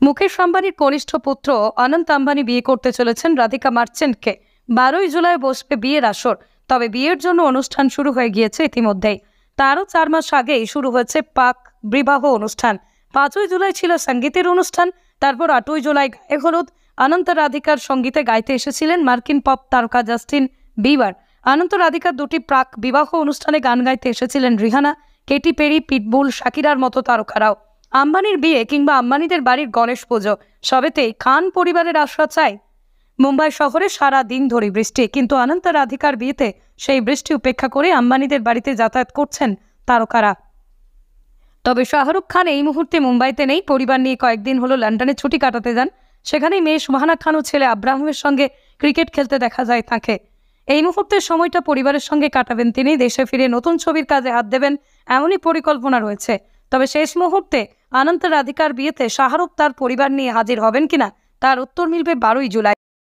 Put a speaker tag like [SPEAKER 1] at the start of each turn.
[SPEAKER 1] মুকেশ আম্বানির কনিষ্ঠ পুত্র অনন্ত আম্বানি বিয়ে করতে চলেছেন রাধিকা মার্চেন্টকে। 12ই জুলাই বসবে বিয়ের আসর। তবে বিয়ের জন্য অনুষ্ঠান শুরু হয়ে গিয়েছে ইতিমধ্যেই। তারও 4 মাস আগেই শুরু হয়েছে পাক বিবাহ অনুষ্ঠান। 5ই জুলাই ছিল সঙ্গীতের অনুষ্ঠান, তারপর 8ই জুলাই গায়ে হলুদ। অনন্ত রাধিকার সঙ্গীতে গাইতে এসেছিলেন মার্কিন পপ তারকা জাস্টিন বিবার। অনন্ত রাধিকার দুটি প্রাক বিবাহ অনুষ্ঠানে গান গাইতে এসেছিলেন রিহানা, কেটি পেরি, পিটবুল, শাকিরার মতো তারকারাও। আম্বানির বিয়ে কিংবা আম্বানিদের বাড়ির গণেশ পুজো সবেতেই খান পরিবারের আশা চাই। মুম্বাই শহরে সারা দিন ধরে বৃষ্টি, কিন্তু অনন্ত রাধিকার বিয়েতে সেই বৃষ্টি উপেক্ষা করে আম্বানিদের বাড়িতে যাতায়াত করছেন তারকারা। তবে শাহরুখ খান এই মুহূর্তে মুম্বাইতে নেই। পরিবার নিয়ে কয়েকদিন হলো লন্ডনে ছুটি কাটাতে যান। সেখানেই মেয়ে সুহানা খান ও ছেলে আব্রাহামের সঙ্গে ক্রিকেট খেলতে দেখা যায় তাঁকে। এই মুহূর্তের সময়টা পরিবারের সঙ্গে কাটাবেন তিনি। দেশে ফিরে নতুন ছবির কাজে হাত দেবেন এমনই পরিকল্পনা রয়েছে। তবে শেষ মুহূর্তে অনন্ত রাধিকার বিয়েতে শাহরুখ তার পরিবার নিয়ে হাজির হবেন কিনা তার উত্তর মিলবে 12ই জুলাই।